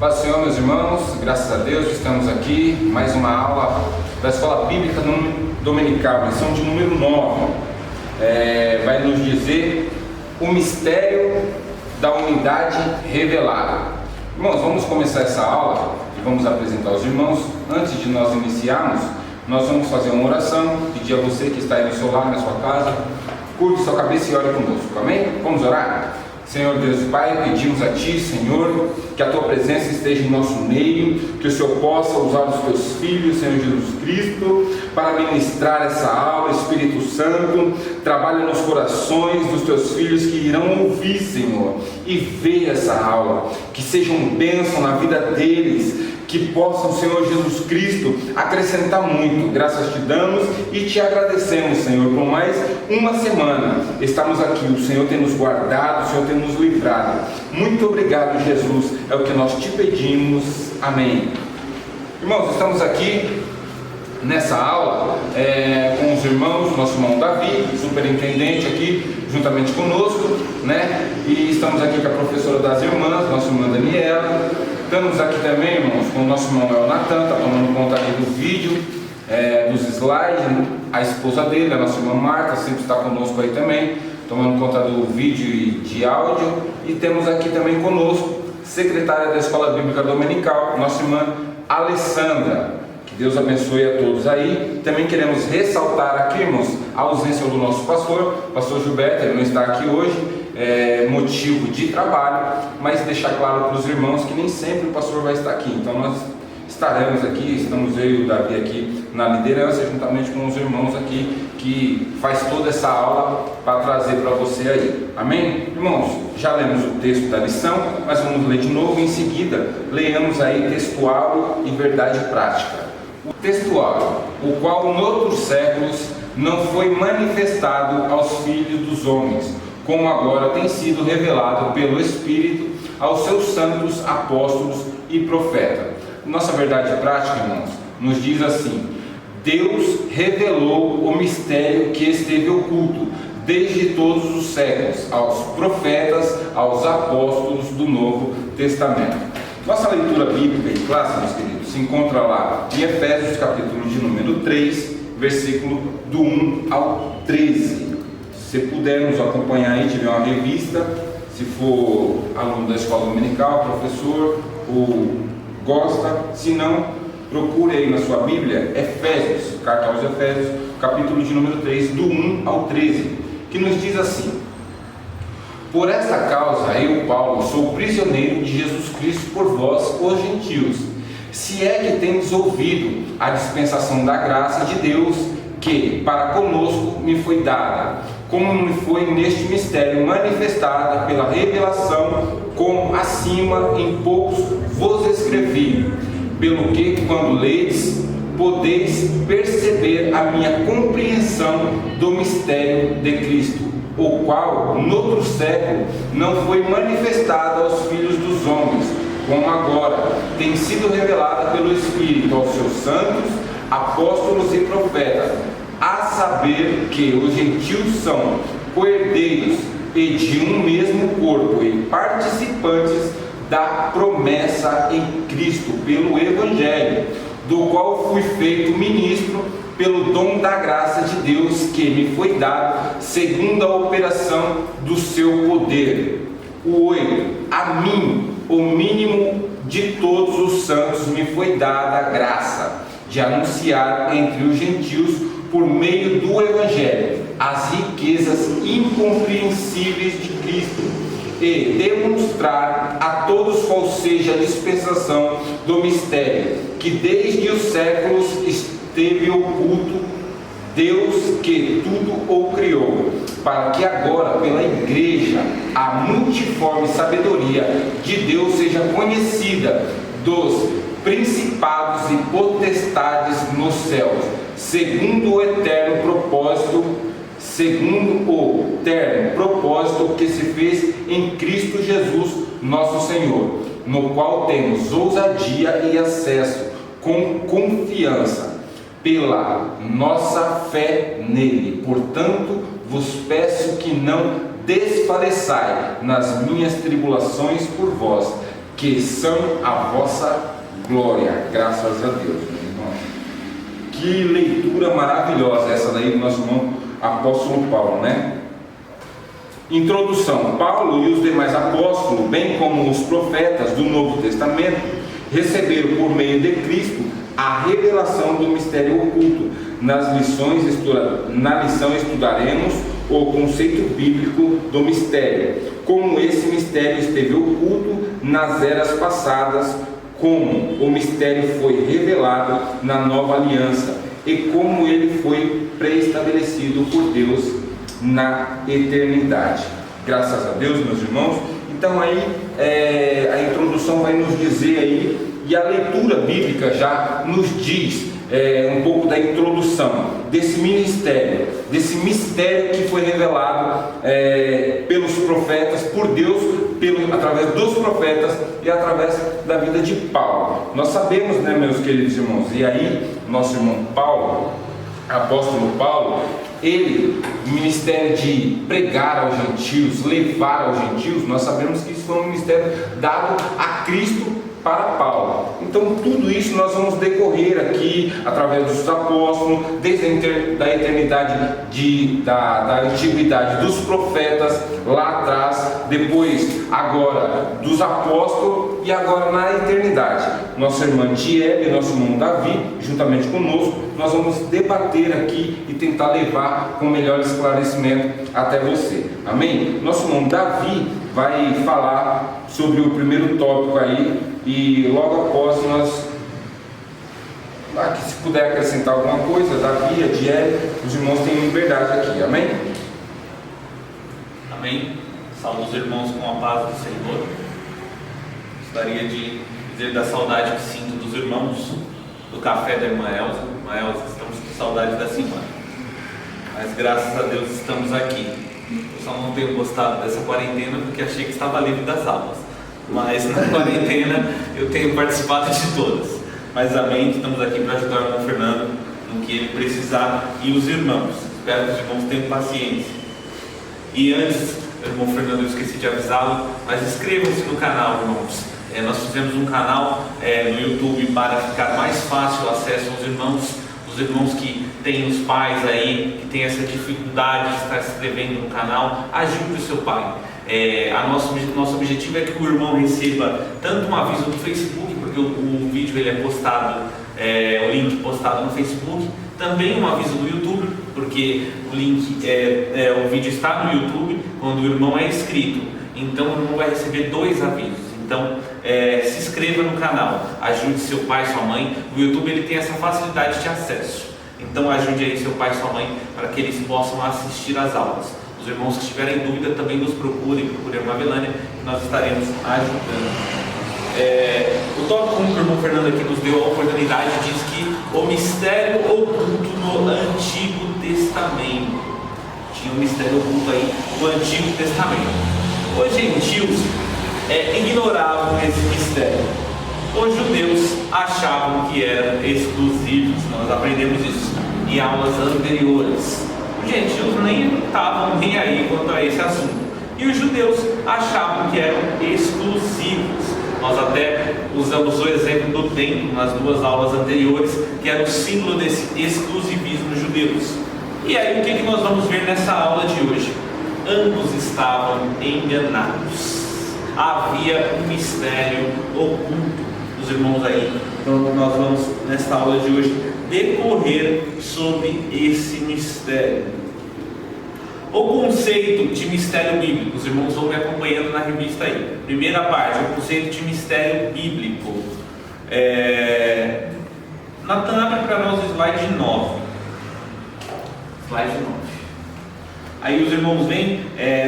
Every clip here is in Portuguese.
Paz do Senhor, meus irmãos, graças a Deus estamos aqui, mais uma aula da Escola Bíblica Dominical, lição de número 9. Vai nos dizer o mistério da unidade revelada. Irmãos, vamos começar essa aula e vamos apresentar aos irmãos. Antes de nós iniciarmos, nós vamos fazer uma oração, pedir a você que está aí no seu lar, na sua casa, curte sua cabeça e ore conosco, amém? Vamos orar? Senhor Deus e Pai, pedimos a Ti, Senhor, que a Tua presença esteja em nosso meio, que o Senhor possa usar os Teus filhos, Senhor Jesus Cristo, para ministrar essa aula. Espírito Santo, trabalha nos corações dos Teus filhos que irão ouvir, Senhor, e ver essa aula, que seja um bênção na vida deles, que possam, Senhor Jesus Cristo, acrescentar muito. Graças te damos e te agradecemos, Senhor, por mais uma semana. Estamos aqui, o Senhor tem nos guardado, o Senhor tem nos livrado. Muito obrigado, Jesus, é o que nós te pedimos. Amém. Irmãos, estamos aqui nessa aula com os irmãos, nosso irmão Davi, superintendente aqui, juntamente conosco, né? E estamos aqui com a professora das irmãs, nossa irmã Daniela. Estamos aqui também, irmãos, com o nosso irmão Natan, está tomando conta aqui do vídeo, dos slides. A esposa dele, a nossa irmã Marta, sempre está conosco aí também, tomando conta do vídeo e de áudio. E temos aqui também conosco, secretária da Escola Bíblica Dominical, nossa irmã Alessandra. Que Deus abençoe a todos aí. Também queremos ressaltar aqui, irmãos, a ausência do nosso pastor Gilberto. Ele não está aqui hoje, motivo de trabalho, mas deixar claro para os irmãos que nem sempre o pastor vai estar aqui. Então nós estaremos aqui, estamos eu e o Davi aqui na liderança, juntamente com os irmãos aqui, que faz toda essa aula para trazer para você aí. Amém? Irmãos, já lemos o texto da lição, mas vamos ler de novo. Em seguida, leamos aí textual e verdade prática. O textual, o qual noutros séculos não foi manifestado aos filhos dos homens, como agora tem sido revelado pelo Espírito aos seus santos apóstolos e profetas. Nossa verdade prática, irmãos, nos diz assim: Deus revelou o mistério que esteve oculto desde todos os séculos aos profetas, aos apóstolos do Novo Testamento. Nossa leitura bíblica em classe, meus queridos, se encontra lá em Efésios, capítulo de número 3, versículo do 1 ao 13. Se pudermos acompanhar aí, tiver uma revista, se for aluno da escola dominical, professor, ou gosta, se não, procure aí na sua Bíblia, Efésios, carta aos Efésios, capítulo de número 3, do 1 ao 13, que nos diz assim: Por esta causa, eu, Paulo, sou prisioneiro de Jesus Cristo por vós, os gentios, se é que tendes ouvido a dispensação da graça de Deus, que para conosco me foi dada, como me foi neste mistério manifestada pela revelação, como acima em poucos vos escrevi, pelo que, quando ledes, podeis perceber a minha compreensão do mistério de Cristo, o qual, noutro século, não foi manifestado aos filhos dos homens, como agora tem sido revelada pelo Espírito aos seus santos, apóstolos e profetas, a saber que os gentios são coerdeiros e de um mesmo corpo e participantes da promessa em Cristo pelo Evangelho, do qual fui feito ministro pelo dom da graça de Deus que me foi dado segundo a operação do seu poder. O 8. A mim, o mínimo de todos os santos, me foi dada a graça de anunciar entre os gentios, por meio do Evangelho, as riquezas incompreensíveis de Cristo, e demonstrar a todos qual seja a dispensação do mistério, que desde os séculos esteve oculto, Deus que tudo o criou, para que agora pela igreja a multiforme sabedoria de Deus seja conhecida dos principados e potestades nos céus, segundo o eterno propósito que se fez em Cristo Jesus, nosso Senhor, no qual temos ousadia e acesso com confiança pela nossa fé nele. Portanto, vos peço que não desfaleçai nas minhas tribulações por vós, que são a vossa glória. Graças a Deus, meu irmão. Que leitura maravilhosa essa daí do nosso irmão apóstolo Paulo, né? Introdução. Paulo e os demais apóstolos, bem como os profetas do Novo Testamento, receberam por meio de Cristo a revelação do mistério oculto. Na lição estudaremos o conceito bíblico do mistério, como esse mistério esteve oculto nas eras passadas, como o mistério foi revelado na nova aliança e como ele foi pré-estabelecido por Deus na eternidade. Graças a Deus, meus irmãos. Então aí a introdução vai nos dizer aí, e a leitura bíblica já nos diz um pouco da introdução desse ministério, desse mistério que foi revelado pelos profetas, por Deus, através dos profetas e através da vida de Paulo. Nós sabemos, né, meus queridos irmãos, e aí nosso irmão Paulo, apóstolo Paulo, ele, o ministério de pregar aos gentios, levar aos gentios, nós sabemos que isso foi um ministério dado a Cristo para Paulo. Então tudo isso nós vamos decorrer aqui através dos apóstolos, desde a eternidade da antiguidade dos profetas lá atrás, depois agora dos apóstolos e agora na eternidade. Nossa irmã Tiele e nosso irmão Davi, juntamente conosco, nós vamos debater aqui e tentar levar com melhor esclarecimento até você. Amém? Nosso irmão Davi vai falar sobre o primeiro tópico aí, e logo após nós, se puder acrescentar alguma coisa, Davi, Adiel, os irmãos têm liberdade aqui. Amém? Amém. Saúdo os irmãos com a paz do Senhor. Gostaria de dizer da saudade que sinto dos irmãos do café da irmã Elza. Irmã Elza, estamos com saudade da semana, mas graças a Deus estamos aqui. Eu só não tenho gostado dessa quarentena porque achei que estava livre das aulas, mas na quarentena eu tenho participado de todas. Mas amém, estamos aqui para ajudar o irmão Fernando no que ele precisar e os irmãos. Espero que os irmãos tenham paciência. E antes, irmão Fernando, eu esqueci de avisá-lo, mas inscrevam-se no canal, irmãos. Nós fizemos um canal no YouTube para ficar mais fácil o acesso aos irmãos. Os irmãos que têm os pais aí, que têm essa dificuldade de estar se inscrevendo no canal, ajude o seu pai. Nosso objetivo é que o irmão receba tanto um aviso do Facebook, porque o vídeo ele é postado, o link postado no Facebook, também um aviso do YouTube, porque o vídeo está no YouTube quando o irmão é inscrito, então o irmão vai receber 2 avisos. Então se inscreva no canal, ajude seu pai, sua mãe. O YouTube ele tem essa facilidade de acesso, então ajude aí seu pai e sua mãe para que eles possam assistir às aulas. Os irmãos que tiverem dúvida também nos procurem a irmã Melânia, que nós estaremos ajudando. O tópico 1 que o irmão Fernando aqui nos deu a oportunidade diz que o mistério oculto no Antigo Testamento. Tinha um mistério oculto aí no Antigo Testamento. Os gentios ignoravam esse mistério. Os judeus achavam que eram exclusivos. Nós aprendemos isso em aulas anteriores. Os gentios nem estavam nem aí quanto a esse assunto, e os judeus achavam que eram exclusivos. Nós até usamos o exemplo do templo nas 2 aulas anteriores, que era o símbolo desse exclusivismo dos judeus. E aí o que nós vamos ver nessa aula de hoje? Ambos estavam enganados. Havia um mistério oculto. Os irmãos aí, então nós vamos nesta aula de hoje decorrer sobre esse mistério. O conceito de mistério bíblico, os irmãos vão me acompanhando na revista aí. Primeira parte, o conceito de mistério bíblico. Natan, abre para nós o slide 9. Slide 9. Aí os irmãos veem,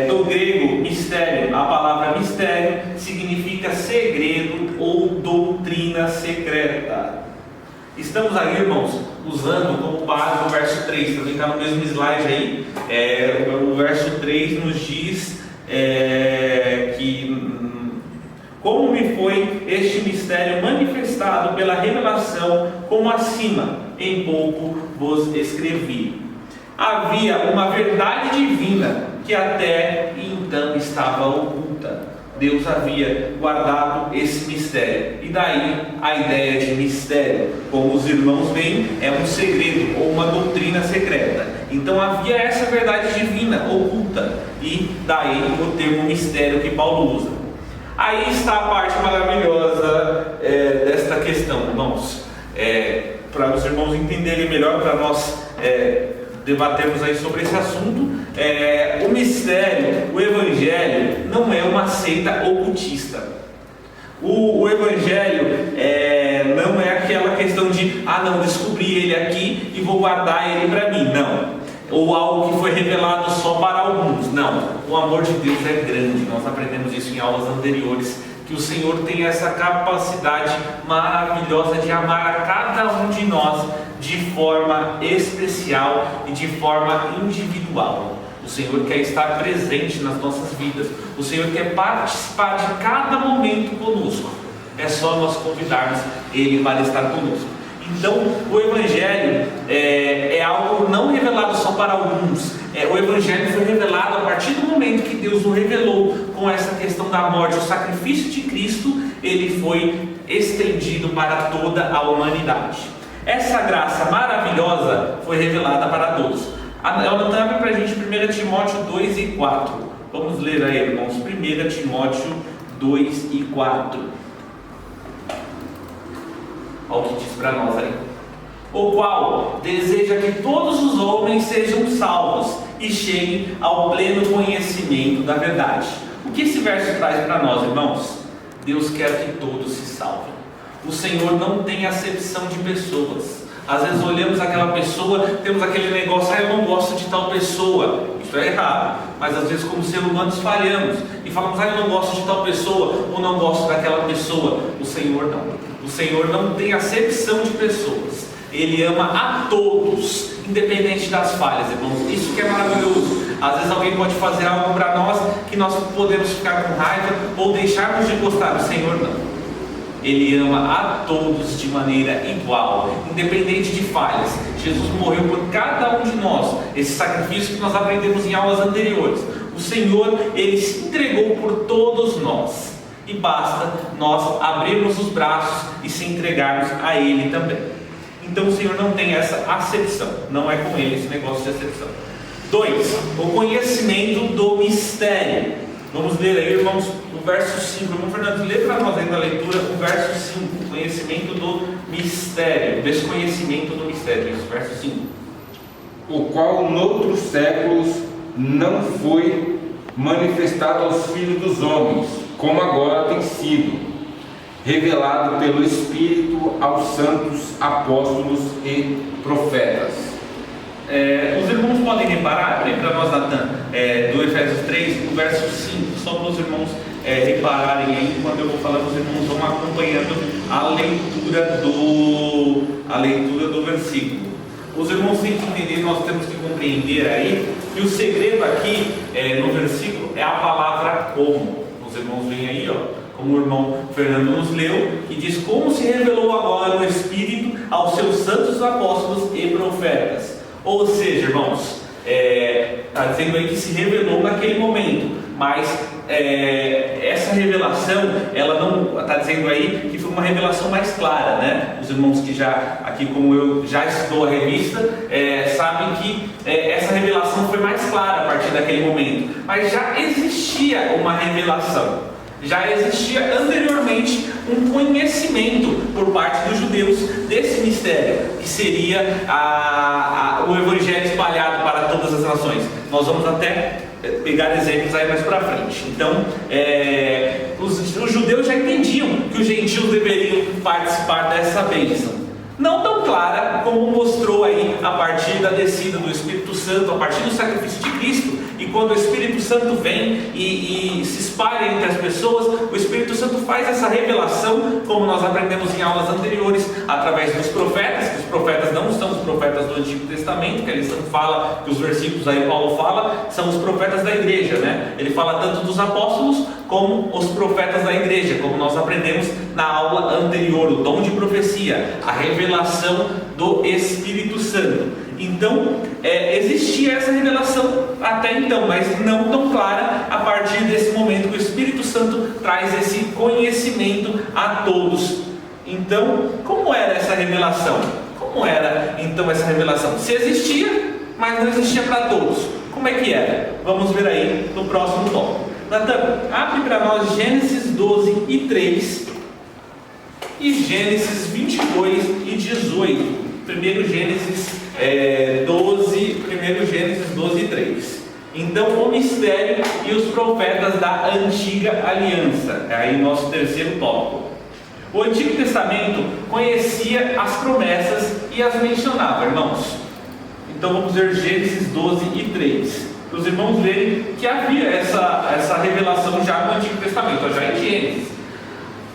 do grego mistério, a palavra mistério significa segredo ou doutrina secreta. Estamos aí, irmãos, usando como base o verso 3, também está no mesmo slide aí. O verso 3 nos diz que como me foi este mistério manifestado pela revelação, como acima, em pouco vos escrevi. Havia uma verdade divina que até então estava oculta. Deus havia guardado esse mistério. E daí a ideia de mistério, como os irmãos veem, é um segredo ou uma doutrina secreta. Então havia essa verdade divina oculta, e daí o termo mistério que Paulo usa. Aí está a parte maravilhosa desta questão, irmãos. Para os irmãos entenderem melhor, para nós debatermos aí sobre esse assunto, o mistério, o evangelho não é uma seita ocultista. O evangelho não é aquela questão de não, descobri ele aqui e vou guardar ele para mim, não. Ou algo que foi revelado só para alguns, não. O amor de Deus é grande, nós aprendemos isso em aulas anteriores, que o Senhor tem essa capacidade maravilhosa de amar a cada um de nós de forma especial e de forma individual. O Senhor quer estar presente nas nossas vidas, o Senhor quer participar de cada momento conosco. É só nós convidarmos Ele para estar conosco. Então, o Evangelho é algo não revelado só para alguns. O Evangelho foi revelado a partir do momento que Deus o revelou com essa questão da morte. O sacrifício de Cristo, ele foi estendido para toda a humanidade. Essa graça maravilhosa foi revelada para todos. Ela abre para a gente 1 Timóteo 2 e 4. Vamos ler aí, irmãos. 1 Timóteo 2 e 4. Olha o que diz para nós aí. O qual deseja que todos os homens sejam salvos e cheguem ao pleno conhecimento da verdade. O que esse verso traz para nós, irmãos? Deus quer que todos se salvem. O Senhor não tem acepção de pessoas. Às vezes olhamos aquela pessoa, temos aquele negócio, eu não gosto de tal pessoa. Isso é errado. Mas às vezes como seres humanos falhamos e falamos, eu não gosto de tal pessoa, ou não gosto daquela pessoa. O Senhor não. O Senhor não tem acepção de pessoas. Ele ama a todos, independente das falhas, irmãos. Isso que é maravilhoso. Às vezes alguém pode fazer algo para nós que nós podemos ficar com raiva ou deixarmos de gostar. O Senhor não. Ele ama a todos de maneira igual, independente de falhas. Jesus morreu por cada um de nós. Esse sacrifício que nós aprendemos em aulas anteriores. O Senhor, Ele se entregou por todos nós. E basta nós abrirmos os braços e se entregarmos a Ele também. Então o Senhor não tem essa acepção. Não é com Ele esse negócio de acepção. 2. O conhecimento do mistério. Vamos ler aí, irmãos, o verso 5. Irmão Fernando, lê para nós aí na leitura o verso 5. Conhecimento do mistério. Desconhecimento do mistério. Isso, verso 5. O qual noutros séculos não foi manifestado aos filhos dos homens, como agora tem sido revelado pelo Espírito aos santos apóstolos e profetas. Os irmãos podem reparar, abre para nós, Natan, do Efésios 3, o verso 5, só para os irmãos repararem aí, quando eu vou falar, os irmãos vão acompanhando a leitura do versículo. Os irmãos têm que entender, nós temos que compreender aí, que o segredo aqui no versículo é a palavra como. Os irmãos veem aí, como o irmão Fernando nos leu, que diz como se revelou agora no Espírito aos seus santos apóstolos e profetas. Ou seja, irmãos, está dizendo aí que se revelou naquele momento, mas essa revelação, ela não está dizendo aí que foi uma revelação mais clara, né? Os irmãos que já, aqui como eu, já estudou a revista, sabem que essa revelação foi mais clara a partir daquele momento, mas já existia uma revelação. Já existia anteriormente um conhecimento por parte dos judeus desse mistério, que seria o Evangelho espalhado para todas as nações. Nós vamos até pegar exemplos aí mais para frente. Então, os judeus já entendiam que os gentios deveriam participar dessa bênção. Não tão clara como mostrou aí a partir da descida do Espírito Santo, a partir do sacrifício de Cristo. E quando o Espírito Santo vem e se espalha entre as pessoas, o Espírito Santo faz essa revelação, como nós aprendemos em aulas anteriores, através dos profetas, que os profetas não são os profetas do Antigo Testamento, que eles fala, que os versículos aí Paulo fala, são os profetas da igreja, né? Ele fala tanto dos apóstolos como os profetas da igreja, como nós aprendemos na aula anterior, o dom de profecia, a revelação do Espírito Santo. Então, existia essa revelação até então, mas não tão clara a partir desse momento que o Espírito Santo traz esse conhecimento a todos. Então, como era essa revelação? Como era então essa revelação? Se existia, mas não existia para todos. Como é que era? Vamos ver aí no próximo tópico. Natan, abre para nós Gênesis 12 e 3 e Gênesis 22 e 18. Primeiro Gênesis 12 e 3. Então, o mistério e os profetas da antiga aliança. É aí o nosso terceiro tópico. O Antigo Testamento conhecia as promessas e as mencionava, irmãos. Então vamos ver Gênesis 12 e 3. Para os irmãos verem que havia essa revelação já no Antigo Testamento, já em Gênesis.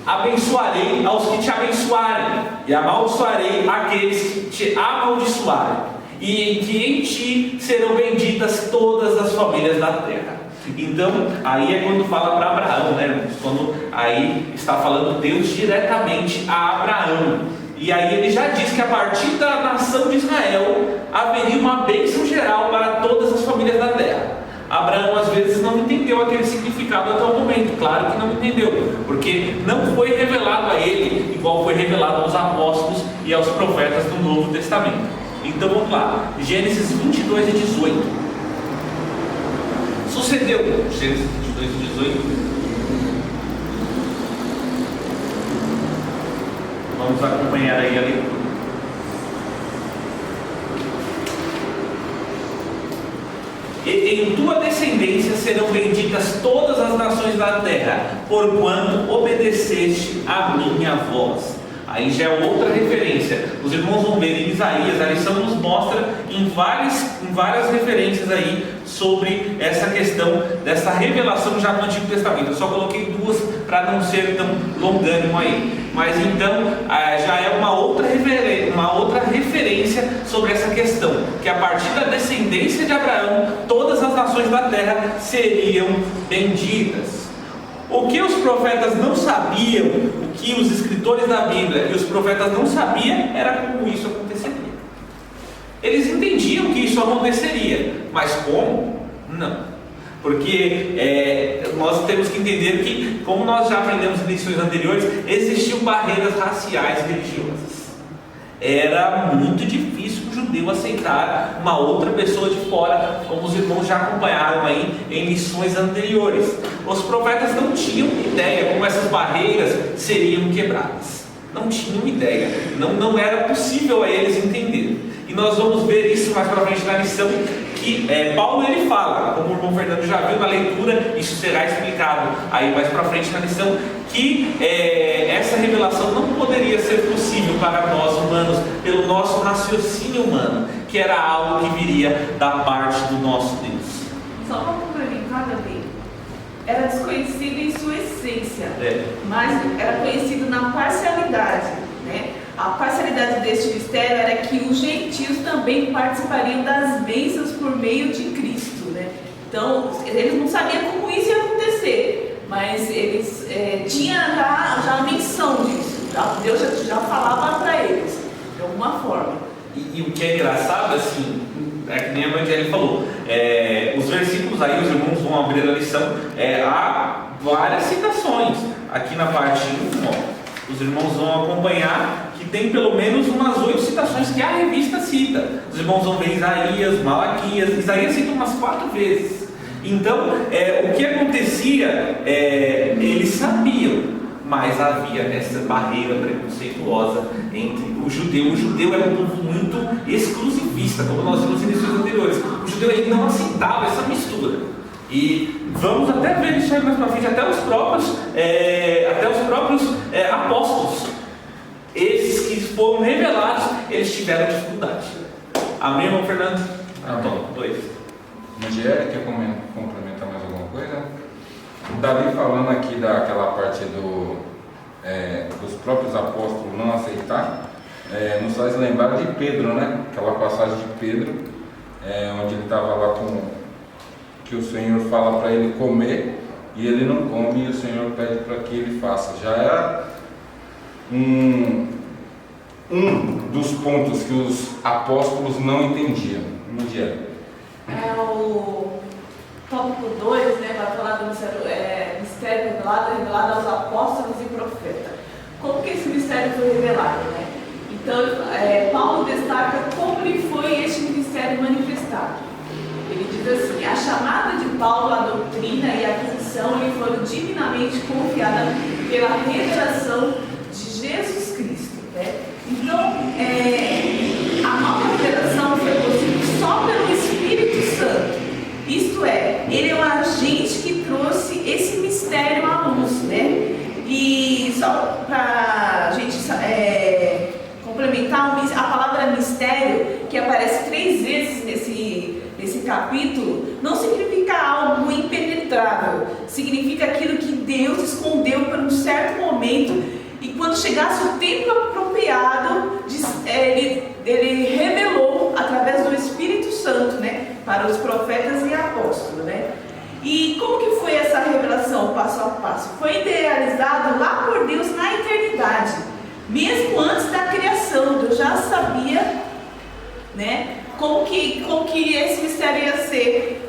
Abençoarei aos que te abençoarem, e amaldiçoarei aqueles que te amaldiçoarem, e que em ti serão benditas todas as famílias da terra. Então, aí é quando fala para Abraão, né, irmãos? Quando aí está falando Deus diretamente a Abraão. E aí ele já diz que a partir da nação de Israel haveria uma bênção geral para todas as famílias da terra. Abraão às vezes não entendeu aquele significado até o momento, claro que não entendeu, porque não foi revelado a ele igual foi revelado aos apóstolos e aos profetas do Novo Testamento. Então vamos lá, Gênesis 22 e 18. Sucedeu, Gênesis 22 e 18. Vamos acompanhar aí a leitura. E em tua descendência serão benditas todas as nações da terra, porquanto obedeceste a minha voz. Aí já é outra referência. Os irmãos vão ver em Isaías, a lição nos mostra em várias referências aí sobre essa questão dessa revelação já no Antigo Testamento. Eu só coloquei duas para não ser tão longânimo aí. Mas então já é uma outra referência sobre essa questão, que a partir da descendência de Abraão, todas as nações da terra seriam benditas. O que os profetas não sabiam, o que os escritores da Bíblia e os profetas não sabiam, era como isso aconteceria. Eles entendiam que isso aconteceria, mas como? Não. Porque nós temos que entender que, como nós já aprendemos em lições anteriores, existiam barreiras raciais e religiosas. Era muito difícil o judeu aceitar uma outra pessoa de fora, como os irmãos já acompanharam aí em lições anteriores. Os profetas não tinham ideia como essas barreiras seriam quebradas. Não tinham ideia. Não era possível a eles entender. E nós vamos ver isso mais para frente na lição, que Paulo ele fala, como o irmão Fernando já viu na leitura, isso será explicado aí mais para frente na lição, que essa revelação não poderia ser possível para nós humanos, pelo nosso raciocínio humano, que era algo que viria da parte do nosso Deus. Só para complementar também, era desconhecido em sua essência, mas era conhecido na parcialidade, né? A parcialidade deste mistério era que os gentios também participariam das bênçãos por meio de Cristo, né? Então, eles não sabiam como isso ia acontecer, mas eles tinham já a menção disso. Deus já falava para eles, de alguma forma. E o que é engraçado, assim, é que nem a Evangelho falou, os versículos aí, os irmãos vão abrir a lição, há várias citações. Aqui na parte 1, os irmãos vão acompanhar que tem pelo menos umas 8 citações que a revista cita. Os irmãos vão ver Isaías, Malaquias. Isaías cita umas 4 vezes. Então, o que acontecia, eles sabiam, mas havia essa barreira preconceituosa entre o judeu. O judeu era um povo muito exclusivista, como nós vimos em lições anteriores. O judeu ele não aceitava essa mistura. E vamos até ver isso aí mais para frente, até os próprios apóstolos, esses que foram revelados, eles tiveram dificuldade. Amém, irmão Fernando? Então, 2. Midiel, quer complementar mais alguma coisa? Davi falando aqui daquela parte dos próprios apóstolos não aceitar, nos faz lembrar de Pedro, né? Aquela passagem de Pedro, onde ele estava lá que o Senhor fala para ele comer e ele não come, e o Senhor pede para que ele faça. Já era um dos pontos que os apóstolos não entendiam. O tópico 2, né, vai falar do mistério revelado aos apóstolos e profetas. Como que esse mistério foi revelado, né? Então, Paulo destaca como lhe foi este ministério manifestado. Ele diz assim: a chamada de Paulo à doutrina e à aquisição lhe foram divinamente confiadas pela revelação de Jesus Cristo, né? Então, a nova revelação foi possível só pelo Espírito Santo. Isto é, ele é um agente que trouxe esse mistério à luz, né? E só para a gente complementar, a palavra mistério, que aparece 3 vezes nesse capítulo, não significa algo impenetrável. Significa aquilo que Deus escondeu por um certo momento, e quando chegasse o tempo apropriado, ele revelou através do Espírito Santo, né, para os profetas e apóstolos, né? E como que foi essa revelação, passo a passo? Foi idealizado lá por Deus na eternidade, mesmo antes da criação. Deus já sabia, né, como que esse mistério ia ser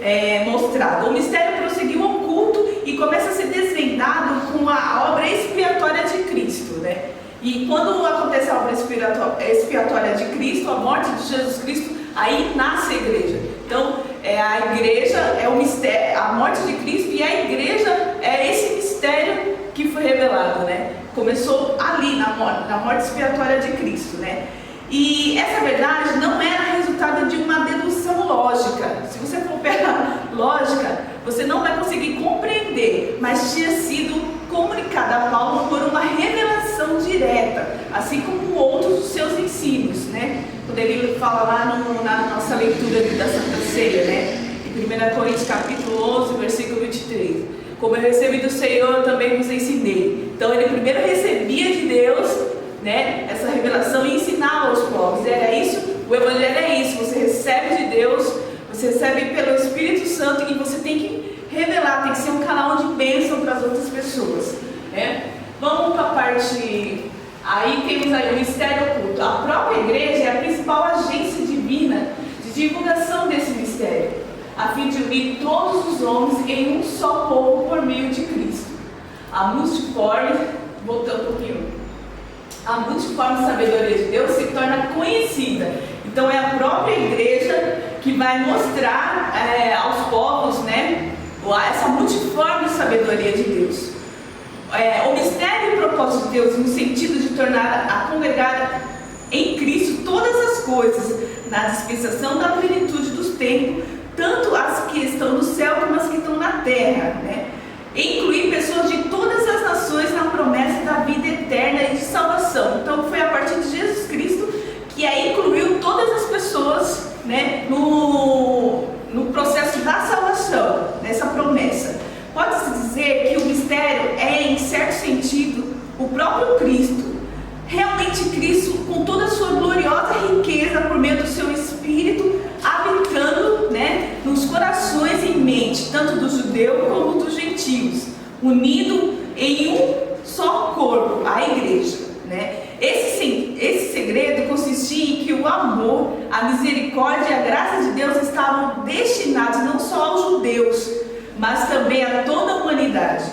mostrado. O mistério prosseguiu oculto e começa a ser desvendado com a obra expiatória de Cristo, né? E quando acontece a obra expiatória de Cristo, a morte de Jesus Cristo, aí nasce a igreja. Então, a igreja é o mistério, a morte de Cristo, e a igreja é esse mistério que foi revelado, né? Começou ali, na morte expiatória de Cristo, né? E essa verdade não era resultado de uma dedução lógica. Se você for pela lógica, você não vai conseguir compreender, mas tinha sido comunicada a Paulo por uma revelação direta, assim como outros dos seus ensinos, né? Quando ele fala lá na nossa leitura da Santa Ceia, né? Em 1 Coríntios capítulo 11, versículo 23. Como eu recebi do Senhor, eu também vos ensinei. Então ele primeiro recebia de Deus, né, essa revelação, e ensinava aos povos. Era isso, o Evangelho é isso. Você recebe de Deus, você recebe pelo Espírito Santo, e você tem que revelar, tem que ser um canal de bênção para as outras pessoas, né? Vamos para a parte. Aí temos aí o mistério oculto. A própria igreja é a principal agência divina de divulgação desse mistério, a fim de unir todos os homens em um só povo por meio de Cristo. A multiforme, voltando um pouquinho, a multiforme sabedoria de Deus se torna conhecida. Então é a própria igreja que vai mostrar aos povos, né, essa multiforme sabedoria de Deus. O mistério e o propósito de Deus, no sentido de tornar a congregada em Cristo todas as coisas, na dispensação da plenitude dos tempos, tanto as que estão no céu como as que estão na terra, né? Incluir pessoas de todas as nações na promessa da vida eterna e de salvação. Então foi a partir de Jesus Cristo que aí incluiu todas as pessoas, né, no processo da salvação, nessa promessa. Pode-se dizer que o mistério é, em certo sentido, o próprio Cristo. Realmente Cristo, com toda a sua gloriosa riqueza, por meio do seu Espírito, habitando, né, nos corações e mente, tanto do judeu como dos gentios, unido em um só corpo, a igreja, né? Esse segredo consistia em que o amor, a misericórdia e a graça de Deus estavam destinados não só aos judeus, mas também a toda a humanidade.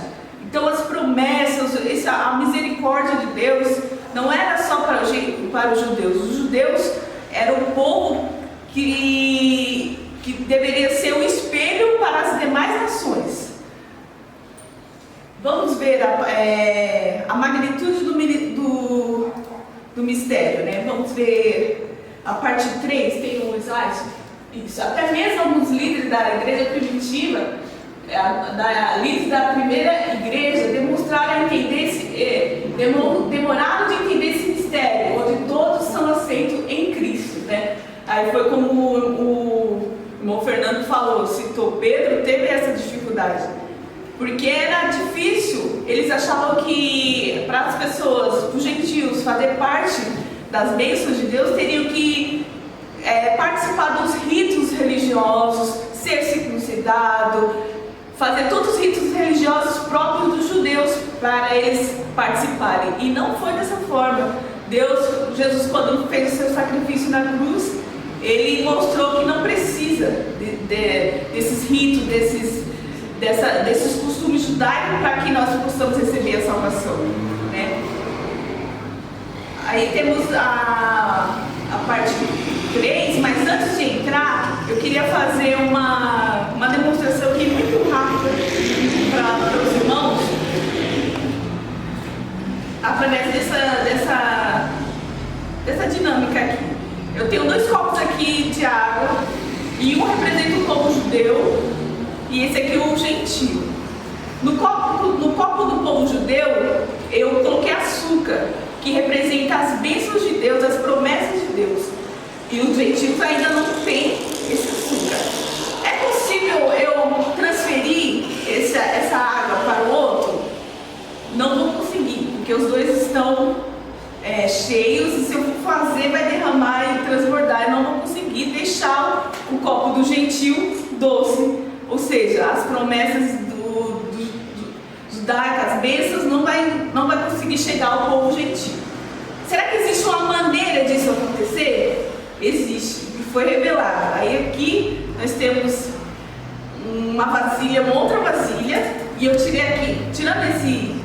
Então as promessas, a misericórdia de Deus não era só para os judeus. Os judeus eram o povo que deveria ser um espelho para as demais nações. Vamos ver a magnitude do mistério, né? Vamos ver a parte 3, tem um slide? Isso. Até mesmo alguns líderes da igreja primitiva, líderes da primeira igreja, demonstraram entender demoraram de entender esse mistério, onde todos são aceitos em Cristo, né? Aí foi como o irmão Fernando falou, citou, Pedro teve essa dificuldade, porque era difícil. Eles achavam que para as pessoas, os gentios, fazer parte das bênçãos de Deus, teriam que participar dos ritos religiosos, ser circuncidado, fazer todos os ritos religiosos próprios dos judeus para eles participarem. E não foi dessa forma. Jesus, quando fez o seu sacrifício na cruz, ele mostrou que não precisa desses ritos, desses costumes judaicos para que nós possamos receber a salvação, né? Aí temos a parte 3, mas antes de entrar, eu queria fazer uma demonstração aqui muito rápida para os irmãos, através dessa dinâmica aqui. Eu tenho 2 copos aqui de água, e um representa o povo judeu, e esse aqui é o gentio. No copo do povo judeu, eu coloquei açúcar, que representa as bênçãos de Deus, as promessas de Deus. E os gentios ainda não têm esse açúcar. É possível eu transferir essa água para o outro? Não vou conseguir, porque os dois estão cheios, e se eu for fazer, vai derramar e transbordar. Eu não vou conseguir deixar o copo do gentio doce. Ou seja, as promessas judaicas, as bênçãos, não vai conseguir chegar ao povo gentio. Será que existe uma maneira disso acontecer? Existe, e foi revelado. Aí aqui nós temos uma vasilha, uma outra vasilha, e eu tirei aqui, tirando esse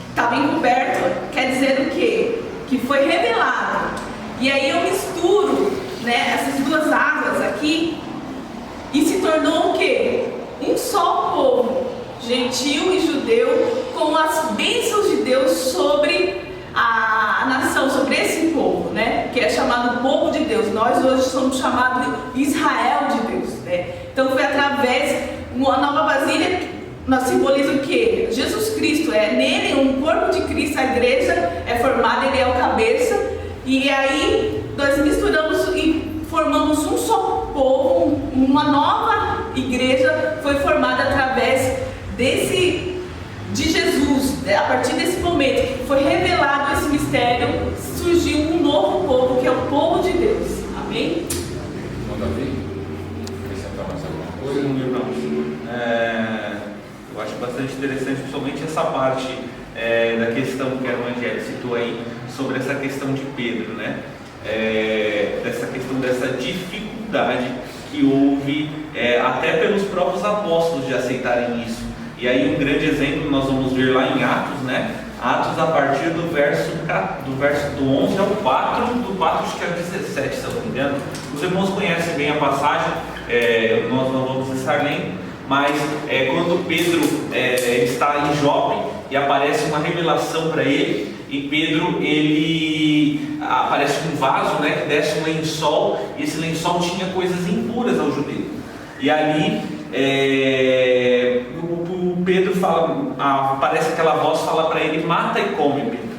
estava encoberto, quer dizer o quê? Que foi revelado. E aí eu misturo, né, essas duas águas aqui, e se tornou o quê? Um só povo, gentio e judeu, com as bênçãos de Deus sobre a nação, sobre esse povo, né? Que é chamado povo de Deus. Nós hoje somos chamados Israel de Deus, né? Então foi através uma nova vasilha. Nós simboliza o quê? Jesus Cristo, nele, um corpo de Cristo, a igreja é formada, ele é o cabeça, e aí nós misturamos e formamos um só povo, uma nova igreja foi formada através de Jesus, né? A partir desse momento que foi revelado esse mistério, surgiu um novo povo, que é o povo de Deus. Amém? Manda ver. Acrescentar mais alguma coisa? Irmãos, eu acho bastante interessante, principalmente essa parte da questão que a Evangelho citou aí, sobre essa questão de Pedro, né? Dessa questão dessa dificuldade que houve até pelos próprios apóstolos de aceitarem isso. E aí um grande exemplo nós vamos ver lá em Atos, né? Atos a partir do verso do 11 ao 4, do 4 acho que é 17, se eu não me engano. Os irmãos conhecem bem a passagem, nós não vamos estar lendo. Mas quando Pedro está em Jope e aparece uma revelação para ele, e Pedro ele aparece um vaso, né, que desce um lençol, e esse lençol tinha coisas impuras ao judeu. E ali o Pedro fala, aparece aquela voz, fala para ele: mata e come, Pedro.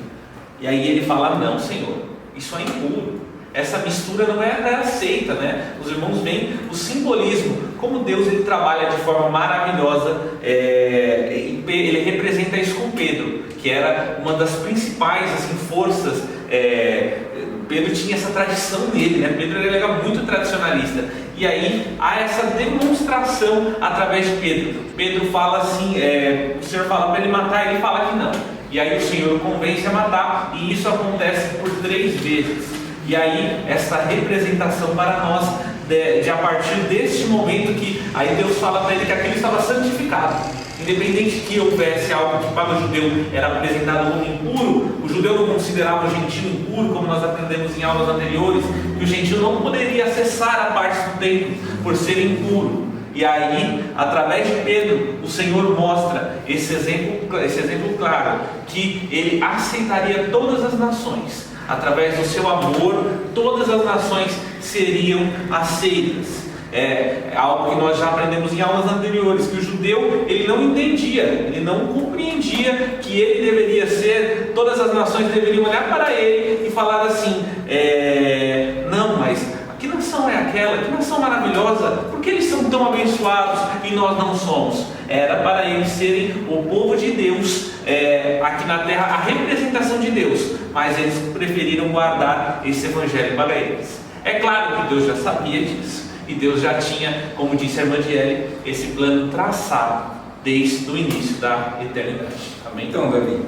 E aí ele fala: não, Senhor, isso é impuro. Essa mistura não é aceita, né? Os irmãos veem o simbolismo, como Deus ele trabalha de forma maravilhosa. Ele representa isso com Pedro, que era uma das principais assim, forças. Pedro tinha essa tradição nele, né? Pedro era muito tradicionalista. E aí há essa demonstração através de Pedro. Pedro fala assim, o Senhor fala para ele matar, ele fala que não. E aí o Senhor o convence a matar, e isso acontece por 3 vezes. E aí essa representação para nós de a partir deste momento que aí Deus fala para ele que aquilo estava santificado, independente que houvesse algo que para o judeu era apresentado como impuro, o judeu não considerava o gentio impuro, como nós aprendemos em aulas anteriores, que o gentio não poderia acessar a parte do templo por ser impuro. E aí, através de Pedro, o Senhor mostra esse exemplo claro, que ele aceitaria todas as nações. Através do seu amor, todas as nações seriam aceitas. É algo que nós já aprendemos em aulas anteriores, que o judeu ele não entendia, ele não compreendia que ele deveria ser, todas as nações deveriam olhar para ele e falar assim: não, mas que nação é aquela? Que nação maravilhosa? Por que eles são tão abençoados e nós não somos? Era para eles serem o povo de Deus, aqui na terra, a representação de Deus, mas eles preferiram guardar esse evangelho para eles. É claro que Deus já sabia disso, e Deus já tinha, como disse a irmã Diele, esse plano traçado desde o início da eternidade. Amém? Então, Davi,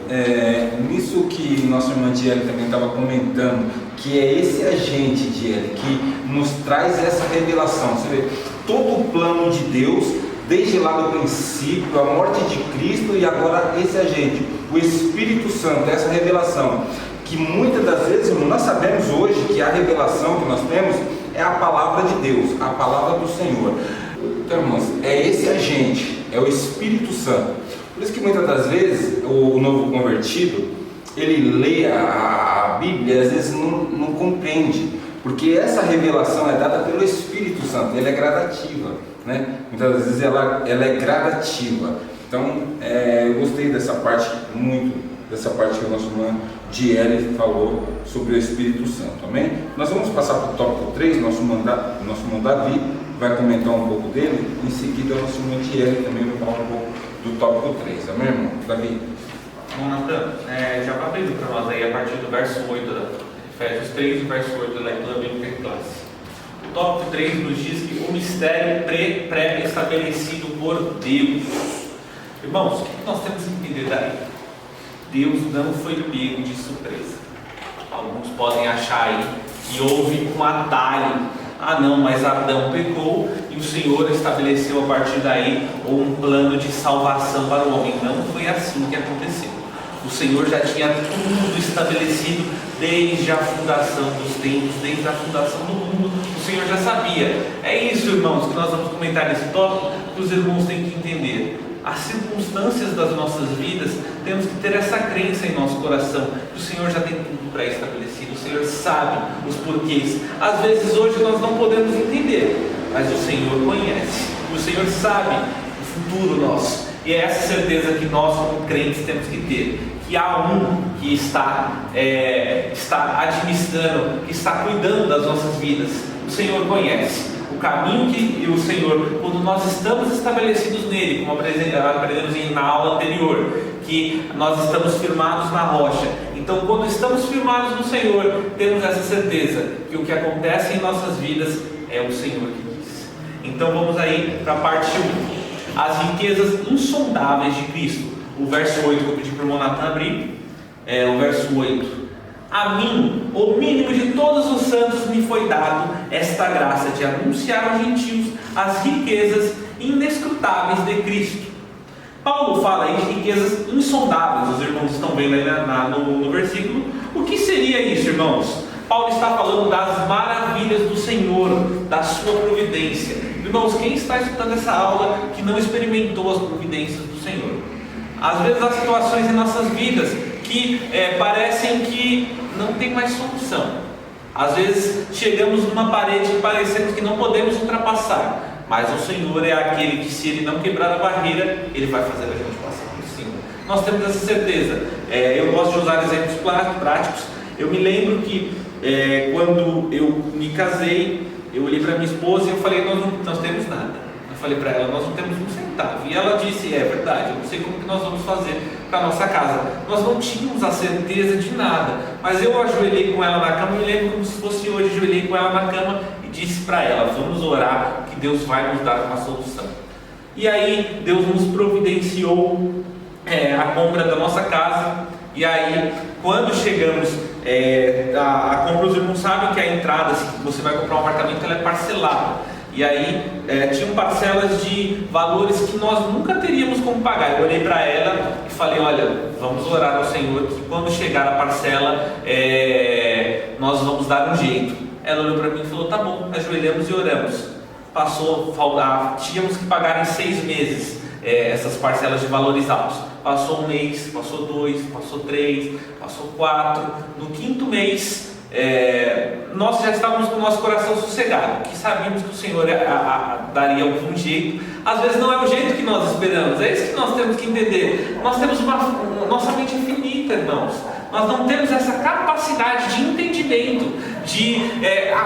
nisso que nossa irmã Diele também estava comentando, que é esse agente, Diele, que nos traz essa revelação. Você vê, todo o plano de Deus, desde lá do princípio, a morte de Cristo, e agora esse agente, o Espírito Santo, essa revelação, que muitas das vezes, irmão, nós sabemos hoje que a revelação que nós temos é a palavra de Deus, a palavra do Senhor. Então, irmãos, é esse agente, é o Espírito Santo. Por isso que muitas das vezes o novo convertido, ele lê a Bíblia e às vezes não compreende, porque essa revelação é dada pelo Espírito Santo, ela é gradativa, né? Muitas das vezes ela é gradativa. Então, eu gostei dessa parte, muito dessa parte que a nossa irmã Diele falou sobre o Espírito Santo, amém? Nós vamos passar para o tópico 3, nosso irmão Davi vai comentar um pouco dele, em seguida a nossa irmã Diele também vai falar um pouco do tópico 3, amém, irmão? Davi? Bom, Natan, já vai abrindo para nós aí a partir do verso 8, Efésios 3, o verso 8 da leitura bíblica em classe. O tópico 3 nos diz que o mistério pré-estabelecido por Deus. Irmãos, o que nós temos que entender daí? Deus não foi pego de surpresa. Alguns podem achar aí que houve um atalho. Ah não, mas Adão pecou e o Senhor estabeleceu a partir daí um plano de salvação para o homem. Não foi assim que aconteceu. O Senhor já tinha tudo estabelecido desde a fundação dos tempos, desde a fundação do mundo. O Senhor já sabia. É isso, irmãos, que nós vamos comentar nesse tópico, que os irmãos têm que entender. As circunstâncias das nossas vidas, temos que ter essa crença em nosso coração, que o Senhor já tem tudo pré-estabelecido, o Senhor sabe os porquês. Às vezes hoje nós não podemos entender, mas o Senhor conhece, o Senhor sabe o futuro nosso, e é essa certeza que nós como crentes temos que ter, que há um que está administrando, que está cuidando das nossas vidas. O Senhor conhece o caminho que o Senhor, quando nós estamos estabelecidos nele, como aprendemos na aula anterior, que nós estamos firmados na rocha. Então, quando estamos firmados no Senhor, temos essa certeza que o que acontece em nossas vidas é o Senhor que diz. Então, vamos aí para a parte 1. As riquezas insondáveis de Cristo. O verso 8 que eu pedi para o irmão Natan abrir. O verso 8. A mim, o mínimo de todos os santos, me foi dado esta graça de anunciar aos gentios as riquezas inescrutáveis de Cristo. Paulo fala aí de riquezas insondáveis. Os irmãos estão vendo aí no versículo. O que seria isso, irmãos? Paulo está falando das maravilhas do Senhor, da sua providência. Irmãos, quem está escutando essa aula que não experimentou as providências do Senhor? Às vezes há situações em nossas vidas que parecem que não tem mais solução. Às vezes chegamos numa parede que parecemos que não podemos ultrapassar, mas o Senhor é aquele que, se Ele não quebrar a barreira, Ele vai fazer a gente passar por cima. Nós temos essa certeza. Eu gosto de usar exemplos práticos. Eu me lembro que quando eu me casei, eu olhei para minha esposa e eu falei, nós temos nada. Eu falei para ela, nós não temos um centavo. E ela disse, é verdade, eu não sei como que nós vamos fazer para a nossa casa. Nós não tínhamos a certeza de nada, mas eu ajoelhei com ela na cama, eu me lembro como se fosse hoje, ajoelhei com ela na cama e disse para ela, vamos orar, que Deus vai nos dar uma solução. E aí Deus nos providenciou a compra da nossa casa. E aí, quando chegamos a compra, os irmãos sabem que a entrada, se você vai comprar um apartamento, ela é parcelada. E aí, tinham parcelas de valores que nós nunca teríamos como pagar. Eu olhei para ela e falei, olha, vamos orar ao Senhor, que quando chegar a parcela, nós vamos dar um jeito. Ela olhou para mim e falou, tá bom, ajoelhamos e oramos. Tínhamos que pagar em 6 meses essas parcelas de valores altos. Passou 1 mês, passou 2, passou 3, passou 4. No 5º mês, nós já estávamos com o nosso coração sossegado, que sabíamos que o Senhor daria algum jeito. Às vezes não é o jeito que nós esperamos. É isso que nós temos que entender. Nós temos nossa mente é finita, irmãos. Nós não temos essa capacidade de entendimento, de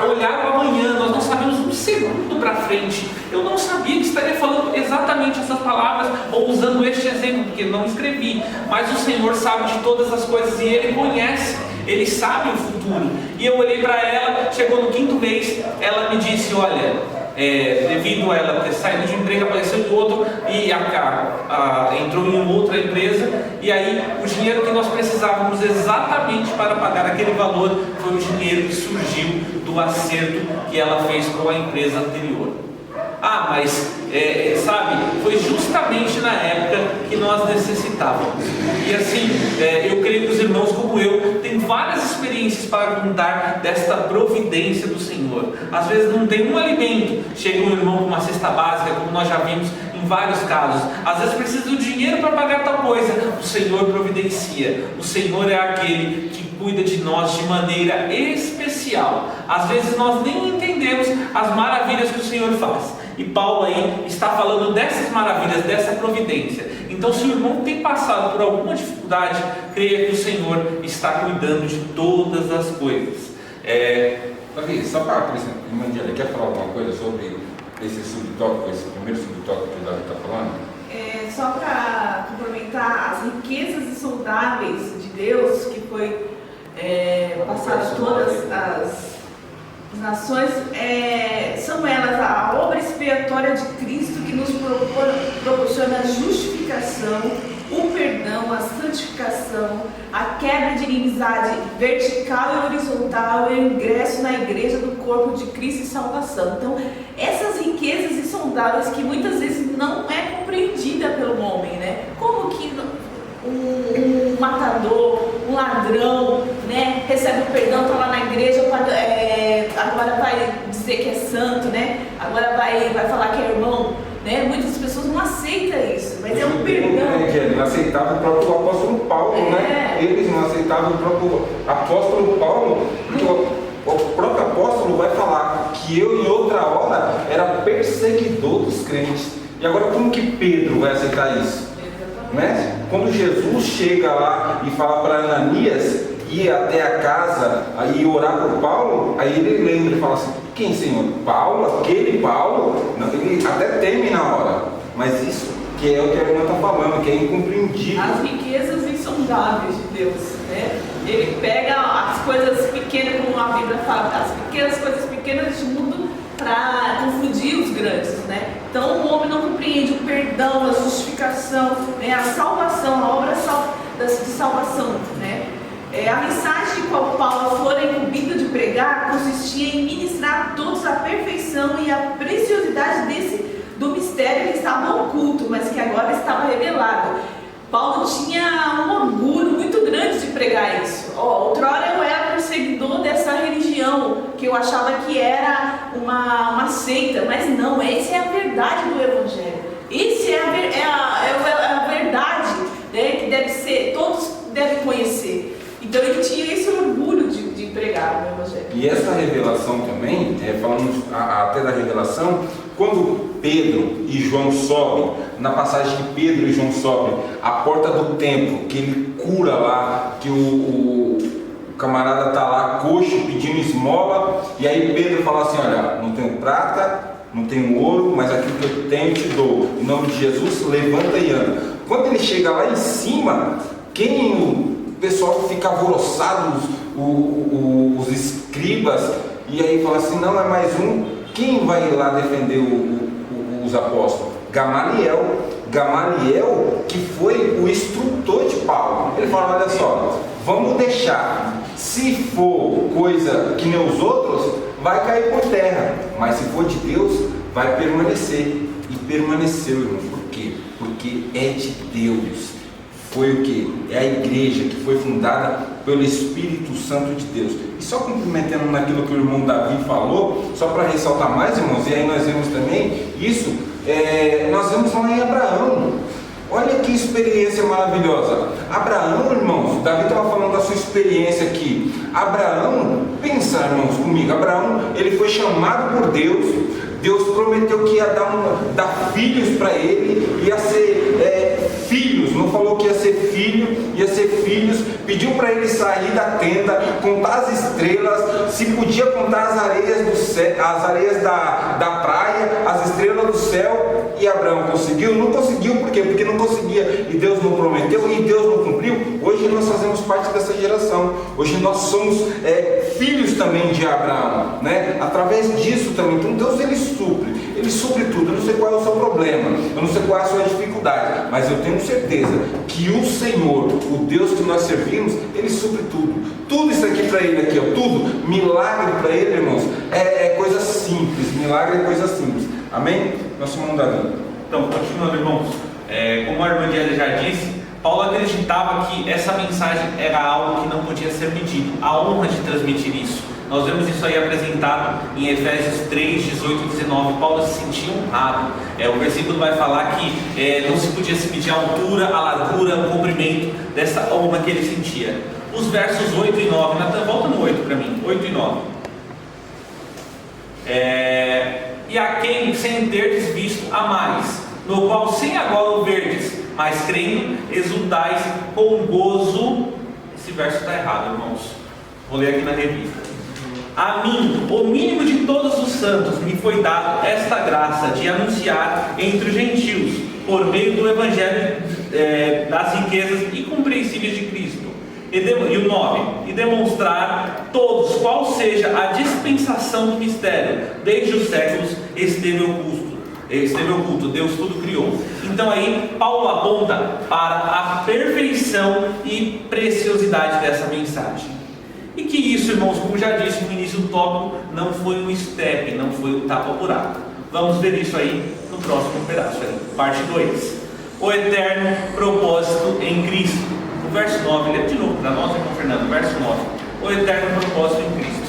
olhar o amanhã. Nós não sabemos um segundo para frente. Eu não sabia que estaria falando exatamente essas palavras ou usando este exemplo, porque não escrevi. Mas o Senhor sabe de todas as coisas e Ele conhece. Ele sabe o futuro. E eu olhei para ela, chegou no 5º mês, ela me disse, olha, devido a ela ter saído de um emprego, apareceu do outro e entrou em uma outra empresa, e aí o dinheiro que nós precisávamos exatamente para pagar aquele valor foi o dinheiro que surgiu do acerto que ela fez com a empresa anterior. Mas foi justamente na época que nós necessitávamos. E assim, eu creio que os irmãos como eu têm várias experiências para contar desta providência do Senhor. Às vezes não tem um alimento, chega um irmão com uma cesta básica, como nós já vimos em vários casos. Às vezes precisa do dinheiro para pagar tal coisa, o Senhor providencia. O Senhor é aquele que cuida de nós de maneira especial. Às vezes nós nem entendemos as maravilhas que o Senhor faz. E Paulo aí está falando dessas maravilhas, dessa providência. Então, se o irmão tem passado por alguma dificuldade, creia que o Senhor está cuidando de todas as coisas. Davi, só para acrescentar, irmã Diana, quer falar alguma coisa sobre esse subtópico, esse primeiro subtópico que o Davi está falando? Só para complementar, as riquezas insondáveis de Deus, que foi passado a todas as nações, são elas a obra expiatória de Cristo, que nos proporciona a justificação, o perdão, a santificação, a quebra de inimizade vertical e horizontal e o ingresso na igreja do corpo de Cristo e salvação. Então, essas riquezas insondáveis que muitas vezes não é compreendida pelo homem, né? Como que um matador, um ladrão, né, recebe o perdão, está lá na igreja, agora vai dizer que é santo, né? Agora vai falar que é irmão, né? Muitas pessoas não aceitam isso, mas é um perdão. Não aceitavam o próprio apóstolo Paulo, né? Eles não aceitavam o próprio apóstolo Paulo, porque o próprio apóstolo vai falar que eu em outra hora era perseguidor dos crentes. E agora como que Pedro vai aceitar isso? Né? Quando Jesus chega lá e fala para Ananias ir até a casa e orar por Paulo, aí ele lembra e fala assim: quem, Senhor? Paulo? Aquele Paulo? Não, ele até teme na hora, mas isso que é o que a irmã está falando, que é incompreendível. As riquezas insondáveis de Deus, né? Ele pega as coisas pequenas, como a Bíblia fala, as coisas pequenas deste mundo para confundir os grandes, né? Então o homem não compreende o perdão, a justificação, né? A salvação, a obra de salvação, né? A mensagem de qual Paulo fora incumbido de pregar consistia em ministrar a todos a perfeição e a preciosidade do mistério que estava oculto, mas que agora estava revelado. Paulo tinha um orgulho muito grande de pregar isso. Outrora eu era perseguidor dessa religião, que eu achava que era uma seita, mas não, essa é a verdade do Evangelho. Essa é a verdade, né, que deve ser, todos devem conhecer. Então ele tinha esse orgulho de pregar o Evangelho. E essa revelação também, falando até da revelação, quando Pedro e João sobem, na passagem que Pedro e João sobem, a porta do templo, que ele cura lá, que o camarada está lá coxo pedindo esmola, e aí Pedro fala assim: olha, não tenho prata, não tenho ouro, mas aquilo que eu tenho eu te dou. Em nome de Jesus, levanta e anda. Quando ele chega lá em cima, o pessoal fica alvoroçado, os escribas, e aí fala assim: não é mais um. Quem vai lá defender os apóstolos? Gamaliel, que foi o instrutor de Paulo. Ele fala: olha só, vamos deixar, se for coisa que nem os outros, vai cair por terra, mas se for de Deus, vai permanecer. E permaneceu, irmão. Por quê? Porque é de Deus. Foi o que? É a igreja que foi fundada pelo Espírito Santo de Deus. E só complementando naquilo que o irmão Davi falou, só para ressaltar mais, irmãos, e aí nós vemos também isso, nós vemos lá em Abraão. Olha que experiência maravilhosa. Abraão, irmãos, Davi estava falando da sua experiência aqui. Abraão, pensa, irmãos, comigo, Abraão, ele foi chamado por Deus. Deus prometeu que ia dar filhos para ele, ia ser filhos, não falou que ia ser filho, ia ser filhos. Pediu para ele sair da tenda, contar as estrelas, se podia contar as areias do céu, as areias da praia, as estrelas do céu. E Abraão conseguiu? Não conseguiu, por quê? Porque não conseguia, e Deus não prometeu, e Deus não cumpriu. Hoje nós fazemos parte dessa geração, hoje nós somos filhos também de Abraão, né? Através disso também. Então Deus, Ele supre tudo. Eu não sei qual é o seu problema, eu não sei qual é a sua dificuldade, mas eu tenho certeza que o Senhor, o Deus que nós servimos, Ele supre tudo isso aqui para Ele, aqui, ó, tudo, milagre para Ele, irmãos, é coisa simples, milagre é coisa simples, amém? Nosso irmão Davi. Então, continuando, irmãos, como a irmã Diana já disse, Paulo acreditava que essa mensagem era algo que não podia ser medido, a honra de transmitir isso. Nós vemos isso aí apresentado em Efésios 3, 18 e 19. Paulo se sentia honrado. O versículo vai falar que não se podia se medir a altura, a largura, o comprimento dessa honra que ele sentia. Os versos 8 e 9, Natan, volta no 8 para mim, 8 e 9. E a quem, sem terdes visto, amais, no qual sem agora o verdes, mas crendo, exultais com gozo. Esse verso está errado, irmãos. Vou ler aqui na revista. A mim, o mínimo de todos os santos, me foi dado esta graça de anunciar entre os gentios, por meio do evangelho das riquezas incompreensíveis de Cristo. E o 9, e demonstrar todos qual seja a dispensação do mistério, desde os séculos esteve oculto, Deus tudo criou. Então aí Paulo aponta para a perfeição e preciosidade dessa mensagem. E que isso, irmãos, como já disse no início do tópico, não foi um step, não foi um tapa-buraco. Vamos ver isso aí no próximo pedaço, aí, parte 2. O eterno propósito em Cristo. O verso 9, lê de novo para nós, irmão Fernando, verso 9. O eterno propósito em Cristo.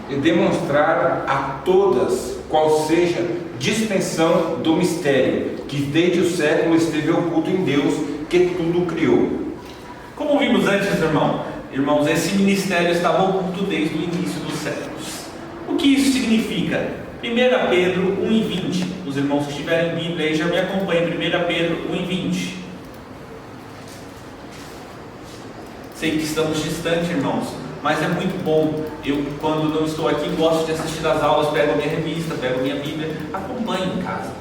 E demonstrar a todas qual seja dispensação do mistério, que desde o século esteve oculto em Deus, que tudo criou. Como vimos antes, irmãos, esse ministério estava oculto desde o início dos séculos. O que isso significa? 1 Pedro 1 e 20. Os irmãos que tiverem Bíblia aí já me acompanhem. 1 Pedro 1 e 20. Sei que estamos distantes, irmãos, mas é muito bom. Eu, quando não estou aqui, gosto de assistir as aulas, pego a minha revista, pego a minha Bíblia, acompanho em casa.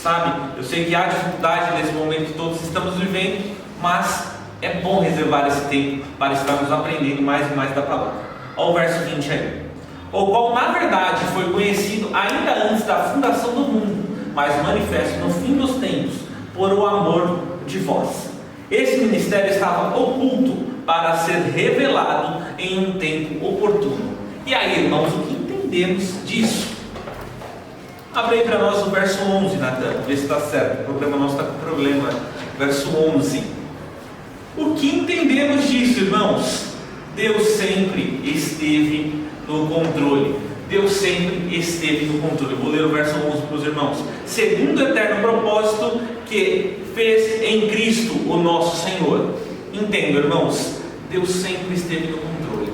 Sabe, eu sei que há dificuldade nesse momento que todos estamos vivendo, mas é bom reservar esse tempo para estarmos aprendendo mais e mais da palavra. Olha o verso 20 aí. O qual na verdade foi conhecido ainda antes da fundação do mundo, mas manifesto no fim dos tempos, por o amor de vós. Esse ministério estava oculto para ser revelado em um tempo oportuno. E aí, irmãos, o que entendemos disso? Abre aí para nós o verso 11, Natan, vê se está certo. O programa nosso está com problema. Verso 11. O que entendemos disso, irmãos? Deus sempre esteve no controle. Deus sempre esteve no controle. Eu vou ler o verso 11 para os irmãos. Segundo o eterno propósito que fez em Cristo o nosso Senhor. Entendo, irmãos, Deus sempre esteve no controle.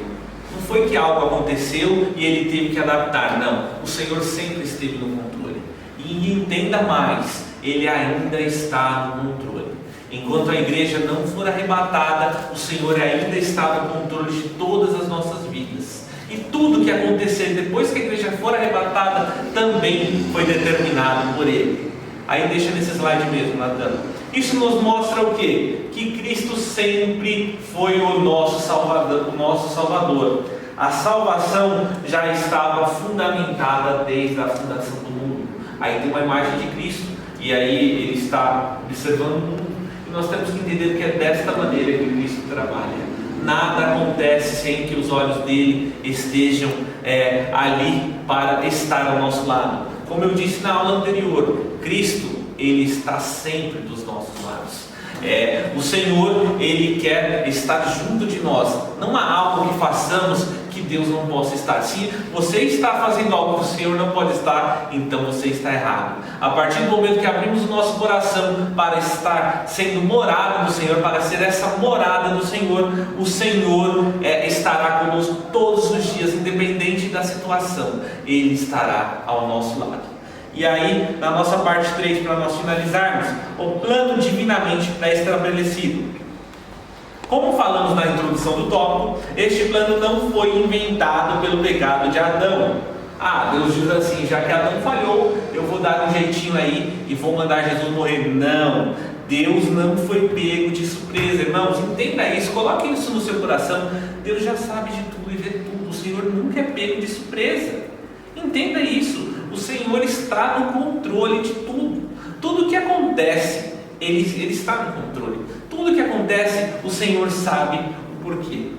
Não foi que algo aconteceu e Ele teve que adaptar, não. O Senhor sempre esteve no controle. E entenda mais, Ele ainda está no controle. Enquanto a igreja não for arrebatada, o Senhor ainda está no controle de todas as nossas vidas. E tudo que acontecer depois que a igreja for arrebatada também foi determinado por Ele. Aí deixa nesse slide mesmo, Natan. Isso nos mostra o quê? Que Cristo sempre foi o nosso Salvador. A salvação já estava fundamentada desde a fundação do mundo. Aí tem uma imagem de Cristo e aí Ele está observando o mundo. E nós temos que entender que é desta maneira que Cristo trabalha. Nada acontece sem que os olhos dele estejam ali para estar ao nosso lado. Como eu disse na aula anterior, Cristo, Ele está sempre dos nossos lados. O Senhor, Ele quer estar junto de nós. Não há algo que façamos que Deus não possa estar. Se você está fazendo algo que o Senhor não pode estar, então você está errado. A partir do momento que abrimos o nosso coração para estar sendo morada do Senhor, para ser essa morada do Senhor, o Senhor estará conosco todos os dias, independente da situação. Ele estará ao nosso lado. E aí, na nossa parte 3, para nós finalizarmos, o plano divinamente pré-estabelecido. Como falamos na introdução do tópico, este plano não foi inventado pelo pecado de Adão. Deus diz assim, já que Adão falhou, eu vou dar um jeitinho aí e vou mandar Jesus morrer. Não, Deus não foi pego de surpresa, irmãos, entenda isso, coloque isso no seu coração. Deus já sabe de tudo e vê tudo, o Senhor nunca é pego de surpresa. Entenda isso, o Senhor está no controle de tudo. Tudo que acontece, Ele está no controle. Tudo que acontece, o Senhor sabe o porquê.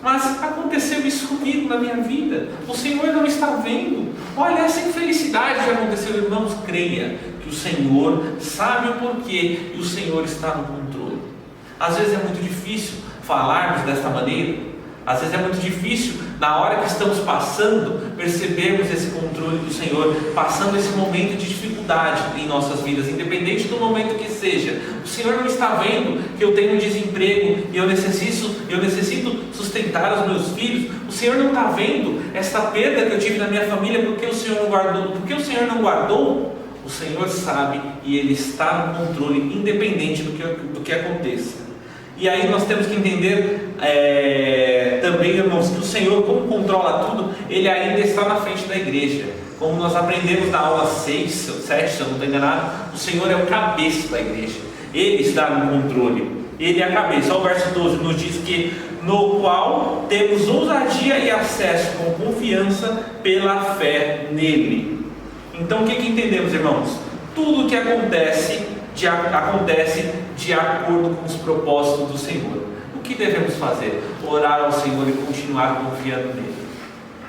Mas aconteceu isso comigo na minha vida, o Senhor não está vendo. Olha, essa infelicidade que aconteceu, irmãos, creia que o Senhor sabe o porquê e o Senhor está no controle. Às vezes é muito difícil falarmos desta maneira, às vezes é muito difícil, na hora que estamos passando, percebermos esse controle do Senhor, passando esse momento de dificuldade em nossas vidas, independente do momento que seja. O Senhor não está vendo que eu tenho um desemprego e eu necessito sustentar os meus filhos. O Senhor não está vendo esta perda que eu tive na minha família, porque o Senhor não guardou. Porque o Senhor não guardou, o Senhor sabe e Ele está no controle, independente do que aconteça. E aí nós temos que entender também, irmãos, que o Senhor, como controla tudo, Ele ainda está na frente da igreja. Como nós aprendemos na aula 6, 7, se eu não estou enganado, o Senhor é o cabeça da igreja. Ele está no controle, Ele é a cabeça. O verso 12 nos diz que no qual temos ousadia e acesso com confiança pela fé nele. Então o que entendemos, irmãos? Tudo o que acontece de acordo com os propósitos do Senhor. O que devemos fazer? Orar ao Senhor e continuar confiando nele.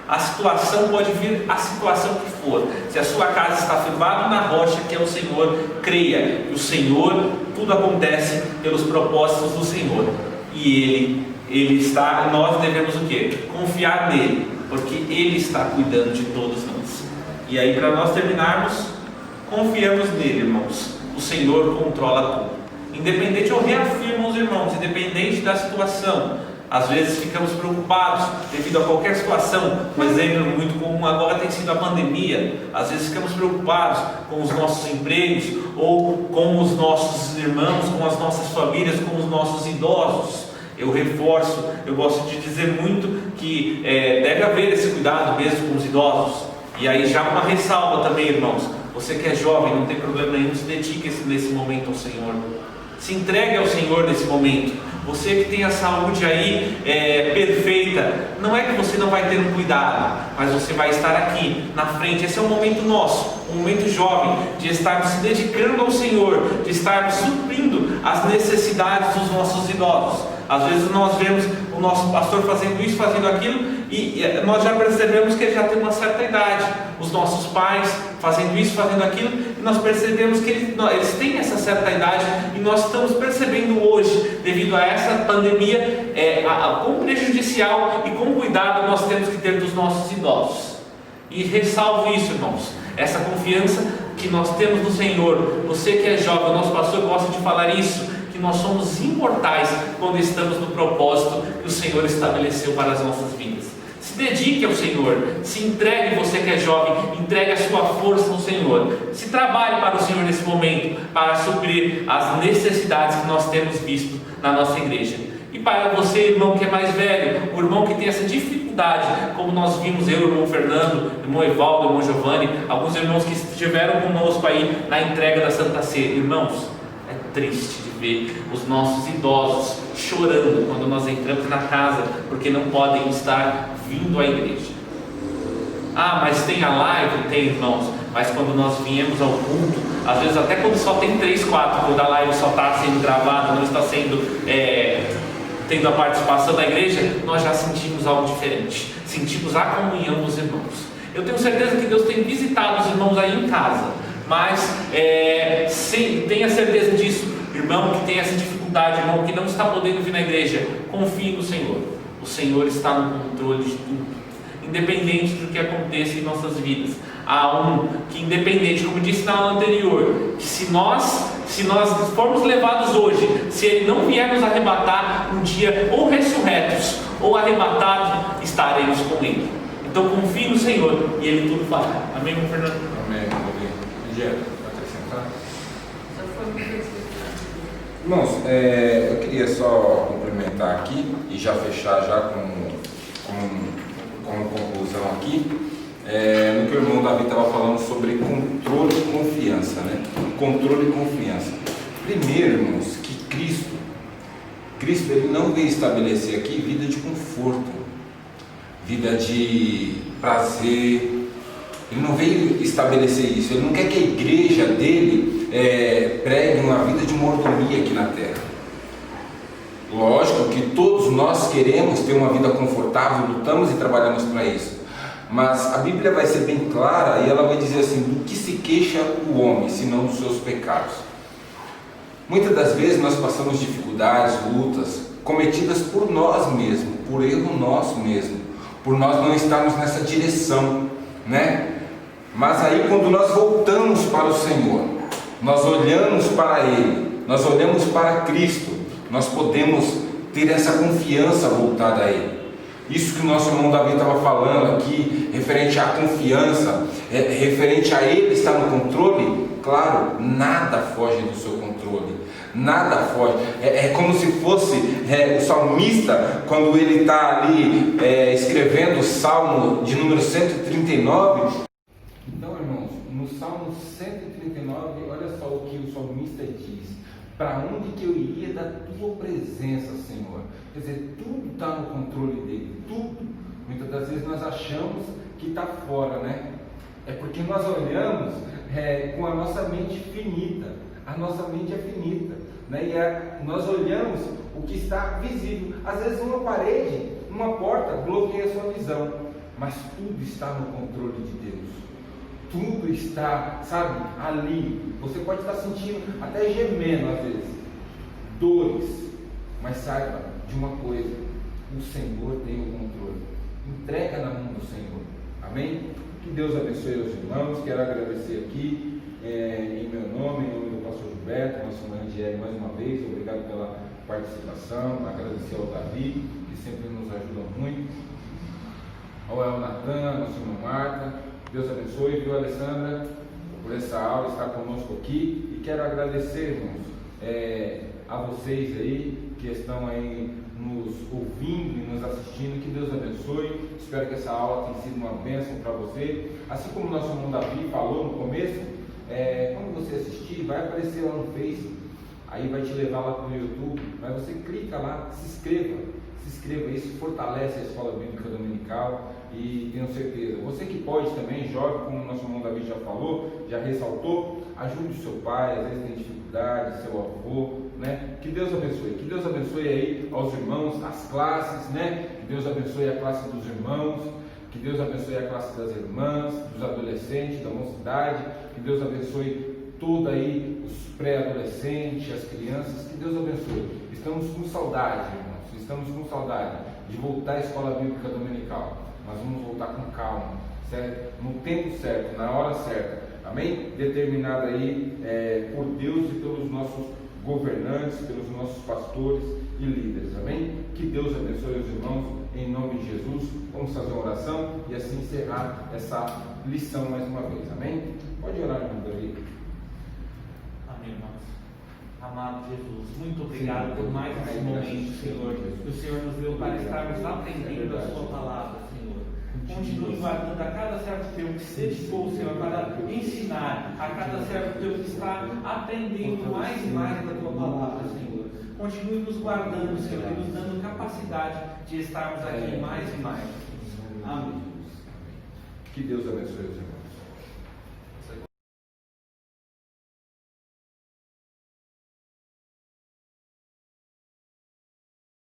A situação pode vir, a situação que for. Se a sua casa está firmada na rocha que é o Senhor, creia que o Senhor, tudo acontece pelos propósitos do Senhor. E Ele está, nós devemos o quê? Confiar nele, porque Ele está cuidando de todos nós. E aí, para nós terminarmos, confiamos nele, irmãos. O Senhor controla tudo. Independente, eu reafirmo os irmãos, independente da situação. Às vezes ficamos preocupados devido a qualquer situação. Um exemplo muito comum agora tem sido a pandemia. Às vezes ficamos preocupados com os nossos empregos, ou com os nossos irmãos, com as nossas famílias, com os nossos idosos. Eu reforço, eu gosto de dizer muito que deve haver esse cuidado mesmo com os idosos. E aí já uma ressalva também, irmãos. Você que é jovem, não tem problema nenhum, se dedique nesse momento ao Senhor. Se entregue ao Senhor nesse momento. Você que tem a saúde aí perfeita, não é que você não vai ter um cuidado, mas você vai estar aqui na frente. Esse é um momento nosso, um momento jovem, de estarmos se dedicando ao Senhor, de estarmos suprindo as necessidades dos nossos idosos. Às vezes nós vemos o nosso pastor fazendo isso, fazendo aquilo, e nós já percebemos que ele já tem uma certa idade. Os nossos pais fazendo isso, fazendo aquilo, e nós percebemos que eles têm essa certa idade, e nós estamos percebendo hoje, devido a essa pandemia, quão prejudicial e quão cuidado nós temos que ter dos nossos idosos. E ressalvo isso, irmãos, essa confiança que nós temos no Senhor. Você que é jovem, o nosso pastor gosta de falar isso, que nós somos imortais quando estamos no propósito que o Senhor estabeleceu para as nossas vidas. Se dedique ao Senhor, se entregue, você que é jovem, entregue a sua força ao Senhor. Se trabalhe para o Senhor nesse momento, para suprir as necessidades que nós temos visto na nossa igreja. E para você, irmão que é mais velho, o irmão que tem essa dificuldade, como nós vimos eu, o irmão Fernando, o irmão Evaldo, o irmão Giovanni, alguns irmãos que estiveram conosco aí na entrega da Santa Ceia. Irmãos, é triste de ver os nossos idosos chorando quando nós entramos na casa, porque não podem estar vindo à igreja. Mas tem a live? Tem, irmãos, mas quando nós viemos ao culto, às vezes até quando só tem 3, 4, quando a live só está sendo gravada, não está sendo tendo a participação da igreja, nós já sentimos algo diferente, sentimos a comunhão dos irmãos. Eu tenho certeza que Deus tem visitado os irmãos aí em casa, mas tenha certeza disso, irmão que tem essa dificuldade, irmão que não está podendo vir na igreja, confie no Senhor. O Senhor está no controle de tudo, independente do que aconteça em nossas vidas. Há um que, independente, como disse na aula anterior, que se nós formos levados hoje, se Ele não vier nos arrebatar, um dia ou ressurretos ou arrebatados, estaremos com Ele. Então confie no Senhor e Ele tudo fará. Amém, meu Fernando? Amém. Ligia, vai acrescentar? Irmãos, eu queria só complementar aqui e já fechar já com conclusão aqui. no que o irmão Davi estava falando sobre controle e confiança, né? Controle e confiança. Primeiro, irmãos, que Cristo ele não veio estabelecer aqui vida de conforto, vida de prazer. Ele não veio estabelecer isso. Ele não quer que a igreja dele pregue uma vida de mordomia aqui na terra. Lógico que todos nós queremos ter uma vida confortável, lutamos e trabalhamos para isso. Mas a Bíblia vai ser bem clara e ela vai dizer assim: do que se queixa o homem, senão dos seus pecados? Muitas das vezes nós passamos dificuldades, lutas, cometidas por nós mesmos, por erro nosso mesmo, por nós não estarmos nessa direção, né? Mas aí quando nós voltamos para o Senhor, nós olhamos para Ele, nós olhamos para Cristo, nós podemos ter essa confiança voltada a Ele. Isso que o nosso irmão Davi estava falando aqui, referente à confiança, referente a Ele estar no controle. Claro, nada foge do seu controle, nada foge. É como se fosse o salmista, quando ele está ali escrevendo o Salmo de número 139. Então, irmãos, no Salmo 139, olha só o que o salmista diz: para onde que eu iria da tua presença, Senhor? Quer dizer, tudo está no controle dele, tudo. Muitas das vezes nós achamos que está fora, né? É porque nós olhamos com a nossa mente finita. A nossa mente é finita, né? E nós olhamos o que está visível. Às vezes uma parede, uma porta bloqueia a sua visão, mas tudo está no controle de Deus. Tudo está, sabe, ali. Você pode estar sentindo, até gemendo às vezes, dores, mas saiba de uma coisa: o Senhor tem o controle. Entrega na mão do Senhor. Amém? Que Deus abençoe os irmãos. Quero agradecer aqui em meu nome, em nome do pastor Gilberto, nosso irmão Andieri, mais uma vez. Obrigado pela participação. Agradecer ao Davi, que sempre nos ajuda muito, ao Natan, nosso irmão Marta. Deus abençoe, viu, Alessandra, por essa aula, estar conosco aqui. E quero agradecer, irmãos, a vocês aí que estão aí nos ouvindo e nos assistindo. Que Deus abençoe. Espero que essa aula tenha sido uma bênção para você. Assim como o nosso irmão Davi falou no começo, quando você assistir, vai aparecer lá no Facebook, aí vai te levar lá para o YouTube, mas você clica lá, se inscreva, isso fortalece a Escola Bíblica Dominical. E tenho certeza, você que pode também, jogue, como o nosso irmão Davi já falou, já ressaltou, ajude o seu pai, às vezes tem dificuldade, seu avô, né? Que Deus abençoe aí aos irmãos, as classes, né? Que Deus abençoe a classe dos irmãos, que Deus abençoe a classe das irmãs, dos adolescentes, da mocidade, que Deus abençoe tudo aí, os pré-adolescentes, as crianças, que Deus abençoe. Estamos com saudade, irmãos, de voltar à Escola Bíblica Dominical. Nós vamos voltar com calma, certo? No tempo certo, na hora certa, amém? Determinado aí por Deus e pelos nossos governantes, pelos nossos pastores e líderes, amém? Que Deus abençoe os irmãos, em nome de Jesus. Vamos fazer uma oração e assim encerrar essa lição mais uma vez, amém? Pode orar, irmão Davi. Amém, irmãos. Amado Jesus, muito obrigado por mais esse momento, Senhor, que o Senhor nos deu para estarmos aprendendo a sua palavra, Senhor. Continue guardando a cada servo teu que se dedicou, Senhor, para ensinar, a cada servo teu que está aprendendo mais e mais da tua palavra, Senhor. Continue nos guardando, Senhor, e nos dando capacidade de estarmos aqui mais e mais. Amém. Que Deus abençoe os irmãos.